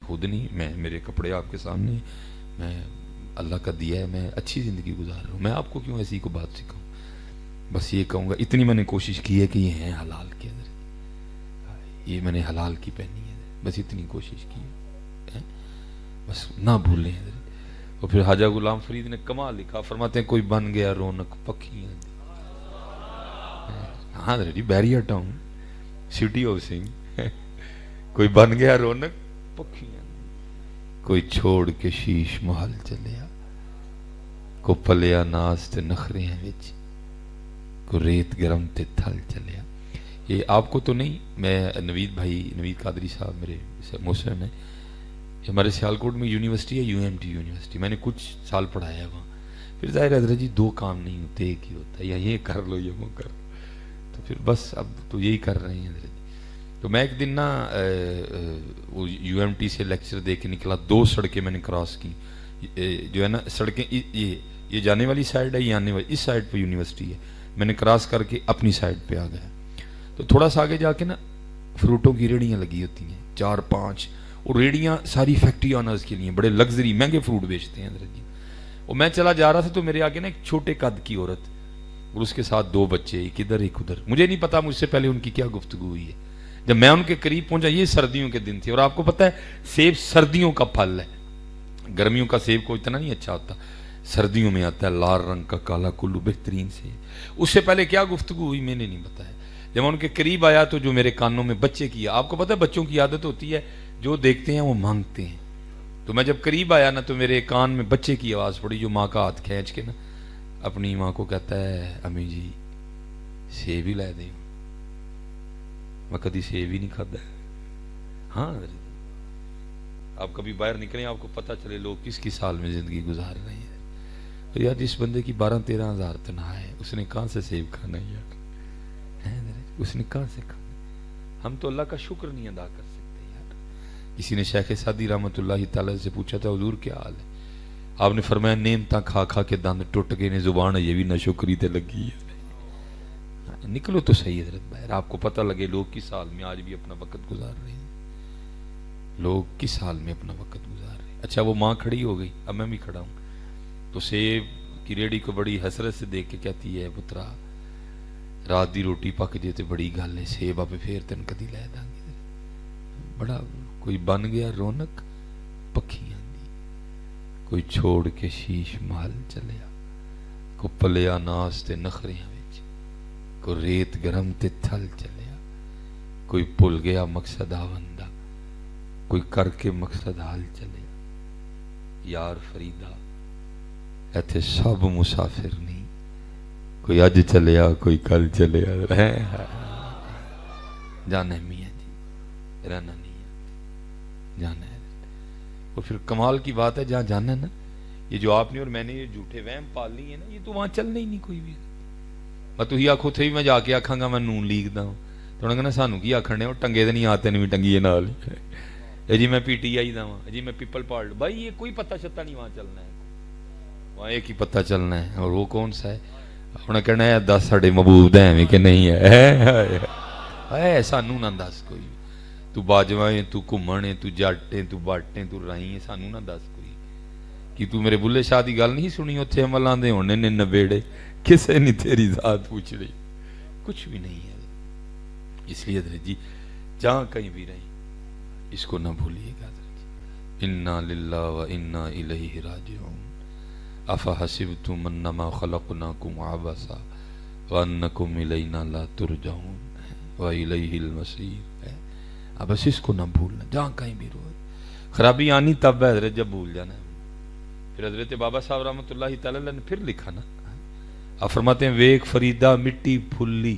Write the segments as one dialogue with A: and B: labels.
A: خود نہیں، میں میرے کپڑے آپ کے سامنے، میں اللہ کا دیا ہے، میں اچھی زندگی گزار رہا ہوں، میں آپ کو کیوں ایسی کو بات سکھاؤں؟ بس یہ کہوں گا اتنی میں نے کوشش کی ہے کہ یہ ہیں حلال کے اندر، یہ میں نے حلال کی پہنی ہے، بس اتنی کوشش کی ہے، بس نہ بھولیں حضرت۔ اور پھر خواجہ غلام فرید نے کمال لکھا، فرماتے ہیں کوئی بن گیا رونق پکھیاں دی۔ ہاں حضرت جی، بیریا ٹاؤن، سٹی آف سنگھ، کوئی بن گیا رونق پکھیاں دی، کوئی چھوڑ کے شیش محل چلیا، کو پلیا ناز تے نخریاں وچ، کو ریت گرم تے تھل چلیا۔ یہ آپ کو تو نہیں، میں نوید بھائی، نوید قادری صاحب میرے محسن ہیں، ہمارے سیالکوٹ میں یونیورسٹی ہے، UMT یونیورسٹی، میں نے کچھ سال پڑھایا ہے وہاں۔ پھر ظاہر ہے حضرت جی دو کام نہیں ہوتے، ایک ہی ہوتا ہے، یا یہ کر لو یا وہ کر لو، تو پھر بس اب تو یہی کر رہے ہیں حضرت جی۔ تو میں ایک دن نا وہ UMT سے لیکچر دے کے نکلا، 2 سڑکیں میں نے کراس کی، جو ہے نا سڑکیں، یہ جانے والی سائڈ ہے، یہ آنے والی، اس سائڈ پہ یونیورسٹی ہے، میں نے کراس کر کے اپنی سائڈ پہ آ گیا۔ تو تھوڑا سا آگے جا کے نا فروٹوں کی ریڑیاں لگی ہوتی ہیں 4-5، اور ریڑیاں ساری فیکٹری آنرز کے لیے، بڑے لگژری مہنگے فروٹ بیچتے ہیں حضرت جی۔ اور میں چلا جا رہا تھا تو میرے آگے نا ایک چھوٹے قد کی عورت اور اس کے ساتھ 2 بچے، ایک ادھر ایک ادھر، مجھے نہیں پتا مجھ سے پہلے ان کی کیا گفتگو ہوئی ہے۔ جب میں ان کے قریب پہنچا، یہ سردیوں کے دن تھے، اور آپ کو پتا ہے سیب سردیوں کا پھل ہے، گرمیوں کا سیب کو اتنا نہیں اچھا ہوتا، سردیوں میں آتا ہے لال رنگ کا کالا کلو بہترین سے۔ اس سے پہلے کیا گفتگو ہوئی میں نے نہیں بتایا۔ جب میں ان کے قریب آیا تو جو میرے کانوں میں بچے کی، آپ کو پتا ہے بچوں کی عادت ہوتی ہے جو دیکھتے ہیں وہ مانگتے ہیں، تو میں جب قریب آیا نا تو میرے کان میں بچے کی آواز پڑی، جو ماں کا ہاتھ کھینچ کے نا اپنی ماں کو کہتا ہے امی جی سیب ہی لے دیں، میں کدی سیب ہی نہیں کھاتا ہے۔ ہاں آپ کبھی باہر نکلیں آپ کو پتہ چلے لوگ کس کس حال میں زندگی گزار رہے ہیں۔ تو یار جس بندے کی 12-13 ہزار تنخواہ ہے، اس نے کہاں سے سیب کھانا ہے یار، اس نے کہاں سے کھانا؟ ہم تو اللہ کا شکر نہیں ادا کر سکتے یار۔ کسی نے شیخ سعدی رحمۃ اللہ تعالی سے پوچھا تھا حضور کیا حال ہے؟ آپ نے فرمایا نعمتاں کھا کھا کے دند ٹوٹ گئے نے، زبان یہ بھی ناشکری تے لگی ہے۔ نکلو تو صحیح حضرت باہر، آپ کو پتہ لگے لوگ کس حال میں آج بھی اپنا وقت گزار رہے ہیں، لوگ کس حال میں اپنا وقت گزار رہے ہیں۔ اچھا وہ ماں کھڑی ہو گئی، اب میں بھی کھڑا ہوں، تو سیب کی ریڑھی کو بڑی حسرت سے دیکھ کے کہتی ہے پترا رات دی روٹی پک جے تے بڑی گل ہے، سیب آپ پھر تین کدی لے داں گے۔ بڑا کوئی بن گیا رونق پکھیاں دی، کوئی چھوڑ کے شیش محل چلیا، کو پلیا ناز تے نخریاں وچ، کو ریت گرم تے تھل چلیا، کوئی بھول گیا مقصد آوندا، کوئی کر کے مقصد حال چلیا۔ یار فریدا ایتھے سب مسافر نہیں، کوئی اج چلیا کوئی کل چلیا، جانا ہے میاں جی، رہنا نہیں ہے، جانا ہے۔ اور پھر کمال کی بات ہے جہاں جانا ہے نا، یہ جو آپ نے اور میں نے یہ جھوٹے وہم پال لی ہیں نا، یہ تو وہاں چلنا ہی نہیں کوئی بھی۔ میں تو ہی آخو تھے میں جا کے آکھاں گا میں نون لیگ دا ہوں، تو انہوں نے کہنا سانو کی آکھنے اور ٹنگے دے نہیں آتے نہیں ٹنگیے نال، جی میں PTI دا ہوں، جی میں پیپل پارٹ، بھائی یہ کوئی پتہ شتہ نہیں وہاں چلنا ہے، وہاں ایک ہی پتہ چلنا ہے، اور وہ کون سا ہے؟ انہیں کہنا ہے 10 ساڑھے محبوب ہیں کہ نہیں ہے، سانو نہ دس کوئی، تو باجوائیں تو کمڑیں تو جاٹیں تو باٹیں تو رائیں، سانو نہ دس کوئی، کہ تو میرے بلے شاہ دی گل نہیں سنی اتھے عملان دے ہونے نے نبیڑے، کسے نہیں تیری ذات پوچھ رہی، کچھ بھی نہیں ہے۔ اس لیے حضرت جی جہاں کہیں بھی رہیں اس کو نہ بھولیے گا حضرت جی، انا للہ و انا الیہ راجعون، افحسبتم انما خلقناکم عبثا وانکم الینا لا ترجعون والیہ المصیر۔ اب بس اس کو نہ بھولنا، جہاں کہیں بھی رو، خرابی آنی تب ہے حضرت جب بھول جانا ہے۔ پھر حضرت بابا صاحب رحمۃ اللہ تعالی نے پھر لکھا نا، آپ فرماتے ہیں ویک فریدا مٹی پھلی،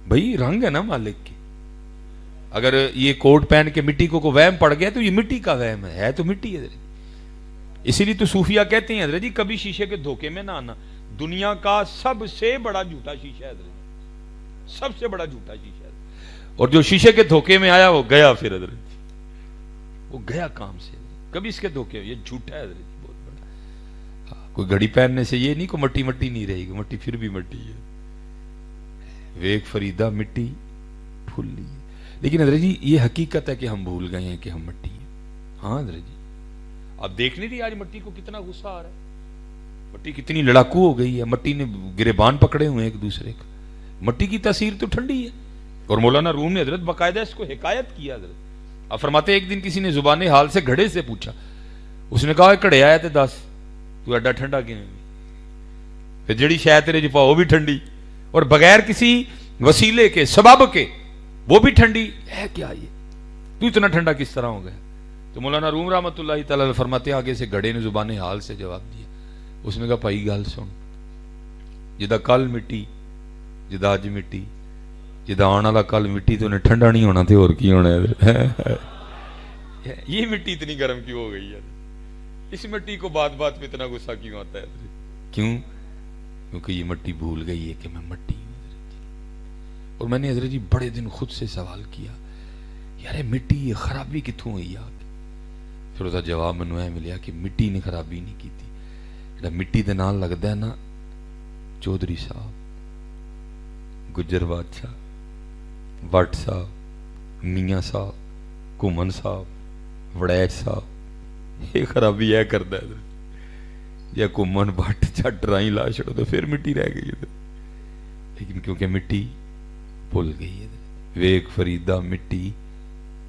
A: بھئی رنگ ہے نا مالک کے، اگر یہ کوٹ پہن کے مٹی کو وہم پڑ گیا تو یہ مٹی کا وہم ہے تو مٹی ہے حضرت۔ اسی لیے تو صوفیہ کہتے ہیں حضرت جی کبھی شیشے کے دھوکے میں نہ آنا، دنیا کا سب سے بڑا جھوٹا شیشہ ہے حضرت، سب سے بڑا جھوٹا شیشہ ہے، اور جو شیشے کے دھوکے میں آیا وہ گیا، پھر حضرت وہ گیا کام سے، کبھی اس کے دھوکے، یہ جھوٹا ہے حضرت بہت بڑا۔ کوئی گھڑی پہننے سے یہ نہیں کو مٹی مٹی نہیں رہے گی، مٹی پھر بھی مٹی ہے، ویک فریدا مٹی پھلی، لیکن حضرت جی یہ حقیقت ہے کہ ہم بھول گئے ہیں کہ ہم مٹی ہیں۔ ہاں حضرت جی آپ دیکھ نہیں رہی آج مٹی کو کتنا غصہ آ رہا ہے، مٹی کتنی لڑاکو ہو گئی ہے، مٹی نے گریبان پکڑے ہوئے ہیں ایک دوسرے کا، مٹی کی تاثیر تو ٹھنڈی ہے. اور مولانا روم نے حضرت باقاعدہ اس کو حکایت کیا. حضرت آپ فرماتے ایک دن کسی نے زبان حال سے گھڑے سے پوچھا، اس نے کہا گھڑے آیا تے دس تو ایڈا ٹھنڈا کیوں؟ پھر جڑی شاید تیرے جی پاؤ وہ بھی ٹھنڈی، اور بغیر کسی وسیلے کے سبب کے وہ بھی ٹھنڈی ہے، کیا یہ تو اتنا ٹھنڈا کس طرح ہو گیا؟ تو مولانا روم رحمۃ اللہ تعالی فرماتے آگے سے گھڑے نے زبان حال سے جواب دیا. اس نے کہا بھائی گل سن، جدا کل مٹی، جدا اج مٹی، جدا آنے والا کل مٹی، تو انہیں ٹھنڈا نہیں ہونا تھے اور کی ہونا ہے؟ یہ مٹی اتنی گرم کیوں ہو گئی ہے؟ اس مٹی کو بات بات میں اتنا غصہ کیوں آتا ہے؟ کیوں؟ کیونکہ یہ مٹی بھول گئی ہے کہ میں مٹی ہوں. اور میں نے حضرت جی بڑے دن خود سے سوال کیا، یار مٹی یہ خرابی کتوں ہوئی آ کے؟ پھر اس کا جواب مینوں اے ملیا کہ مٹی نے خرابی نہیں کی تھی، جڑا مٹی دے نال لگدا ہے نا، چودھری صاحب، گجر بادشاہ، بٹ صاحب، میاں صاحب، گھومن صاحب، وڑیچ صاحب، یہ خرابی ہے کردا ہے. یا گھومن بٹ چھٹ رائی لا چھڑو تو پھر مٹی رہ گئی ہے. لیکن کیونکہ مٹی بھول گئی ہے، ویک فریدا مٹی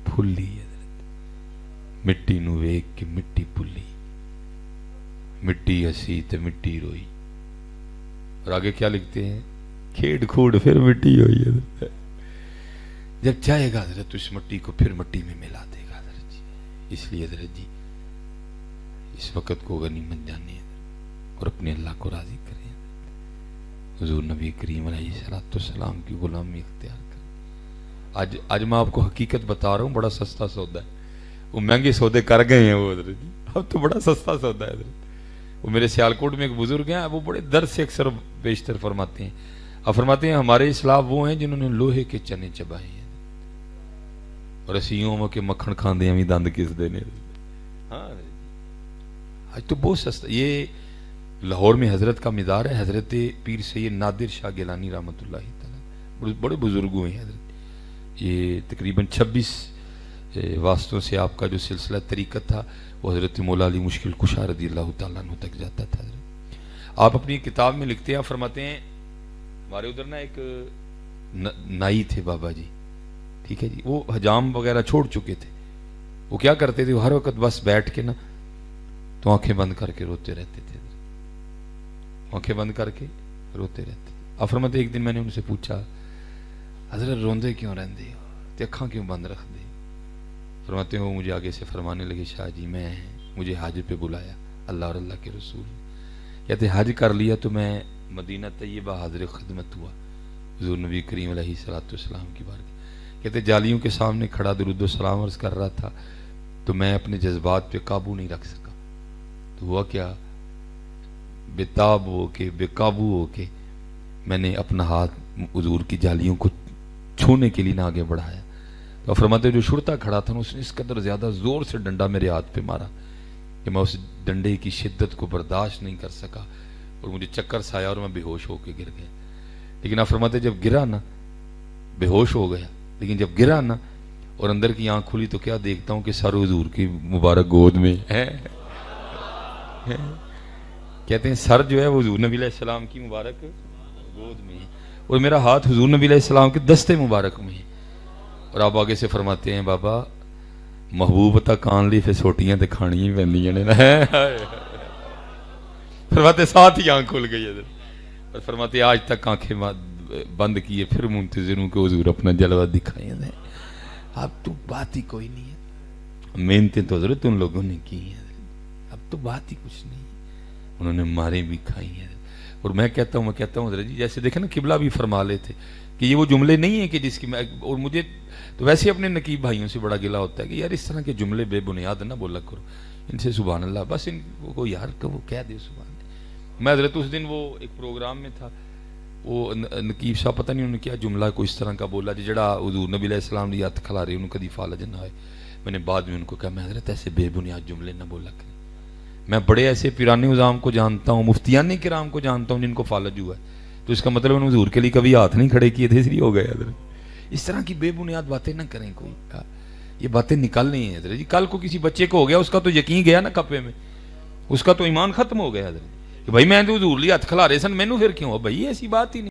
A: بھلی ہے، مٹی نو ویک کے مٹی بھلی، مٹی ہسی تے مٹی روئی. اور آگے کیا لکھتے ہیں؟ کھیڑ کھوڑ پھر مٹی ہوئی ہے. جب چاہے گا حضرت اس مٹی کو پھر مٹی میں ملا دے گا حضرت جی. اس لیے حضرت جی اس وقت کو غنیمت جانے اور اپنے اللہ کو راضی کریں، حضور نبی کریم علیہ الصلوۃ والسلام کی غلامی اختیار کریں. آج میں آپ کو حقیقت بتا رہا ہوں، بڑا سستا سودا ہے. وہ مہنگے سودے کر گئے ہیں وہ حضرت جی، اب تو بڑا سستا سودا ہے حضرت. وہ میرے سیالکوٹ میں ایک بزرگ ہیں، وہ بڑے درد سے اکثر بیشتر فرماتے ہیں. اب فرماتے ہیں ہمارے اسلاف وہ ہیں جنہوں نے لوہے کے چنے چبائے ہیں، اور اسیوں کے مکھن کھاندے ہیں بھی دند کس دینے. ہاں آج تو بہت سستا. یہ لاہور میں حضرت کا مزار ہے، حضرت پیر سید نادر شاہ گیلانی رحمۃ اللہ تعالی، بڑے بزرگ ہوئے ہیں حضرت. یہ تقریباً 26 واسطوں سے آپ کا جو سلسلہ طریقت تھا وہ حضرت مولا علی مشکل کشا رضی اللہ تعالیٰ عنہ تک جاتا تھا. آپ اپنی کتاب میں لکھتے ہیں، فرماتے ہیں ہمارے ادھر نا ایک نائی تھے بابا جی، ٹھیک ہے جی، وہ حجام وغیرہ چھوڑ چکے تھے. وہ کیا کرتے تھے؟ وہ ہر وقت بس بیٹھ کے نا تو آنکھیں بند کر کے روتے رہتے تھے، آنکھیں بند کر کے روتے رہتے. آپ فرماتے ایک دن میں نے ان سے پوچھا حضرت روندے کیوں رہندے ہو تے اکھاں کیوں بند رکھ دے؟ فرماتے ہیں وہ مجھے آگے سے فرمانے لگے، شاہ جی مجھے حج پہ بلایا اللہ اور اللہ کے رسول، کہتے حج کر لیا تو میں مدینہ طیبہ حاضر خدمت ہوا حضور نبی کریم علیہ الصلوۃ والسلام کی بارگاہ. کہتے جالیوں کے سامنے کھڑا درود و سلام عرض کر رہا تھا تو میں اپنے جذبات پہ قابو نہیں رکھ سکا. تو ہوا کیا؟ بے تاب ہو کے، بے قابو ہو کے میں نے اپنا ہاتھ حضور کی جالیوں کو چھونے کے لیے نہ آگے بڑھایا. تو فرماتے جو شرطا کھڑا تھا اس نے اس قدر زیادہ زور سے ڈنڈا میرے ہاتھ پہ مارا کہ میں اس ڈنڈے کی شدت کو برداشت نہیں کر سکا اور مجھے چکر سے آیا اور میں بے ہوش ہو کے گر گیا. لیکن آپ فرماتے جب گرا نا، بے ہوش ہو گیا، لیکن جب گرا نا اور اندر کی آنکھ کھلی تو کیا دیکھتا ہوں کہ سر حضور کی مبارک گود میں ہے. کہتے ہیں سر جو ہے وہ حضور نبی علیہ السلام کی مبارک گود میں ہے اور میرا ہاتھ حضور نبی علیہ السلام کے دستے مبارک میں ہے. اور آپ آگے سے فرماتے ہیں بابا محبوب تک آن لی پھر سوٹیاں تے کھانیاں پہنیاں نے. فرماتے ساتھ ہی آنکھ کھل گئی ہے اور فرماتے آج تک آنکھیں بند کیے پھر منتظر ہوں کہ حضور اپنا جلوہ دکھائیں. اب تو بات ہی کوئی نہیں ہے، محنتیں تو حضرت ان لوگوں نے کی ہیں، اب تو بات ہی کچھ نہیں ہے. انہوں نے مارے بھی کھائی ہیں. اور میں کہتا ہوں حضرت جی جیسے دیکھیں نا قبلہ بھی فرما لے تھے کہ یہ وہ جملے نہیں ہیں کہ جس کی میں، اور مجھے تو ویسے اپنے نقیب بھائیوں سے بڑا گلہ ہوتا ہے کہ یار اس طرح کے جملے بے بنیاد نہ بولا کرو، ان سے سبحان اللہ بس ان کو یار کہ وہ کہہ دے سبحان اللہ. میں حضرت اس دن وہ ایک پروگرام میں تھا، وہ نقیب صاحب پتہ نہیں انہوں نے کیا جملہ کوئی اس طرح کا بولا جڑا حضور نبی علیہ السلام دی ہاتھ کھلا رہے انہوں کدی فالج نہ آئے. میں نے بعد میں ان کو کہا میں حضرت ایسے بے بنیاد جملے نہ بولا کریں، میں بڑے ایسے پیران نظام کو جانتا ہوں، مفتیان کرام کو جانتا ہوں جن کو فالج ہوا ہے، تو اس کا مطلب انہوں نے حضور کے لیے کبھی ہاتھ نہیں کھڑے کیے تھے اس لیے ہو گئے. حضرت اس طرح کی بے بنیاد باتیں نہ کریں کوئی. یہ باتیں نکلنی ہیں حضرت جی. کل کو کسی بچے کو ہو گیا, اس کا تو یقین گیا نا کپے میں, اس کا تو ایمان ختم ہو گیا حضرت کہ بھائی میں تو حضور لی ہاتھ کھلا رہے سن, مینوں پھر کیوں؟ بھائی ایسی بات ہی نہیں.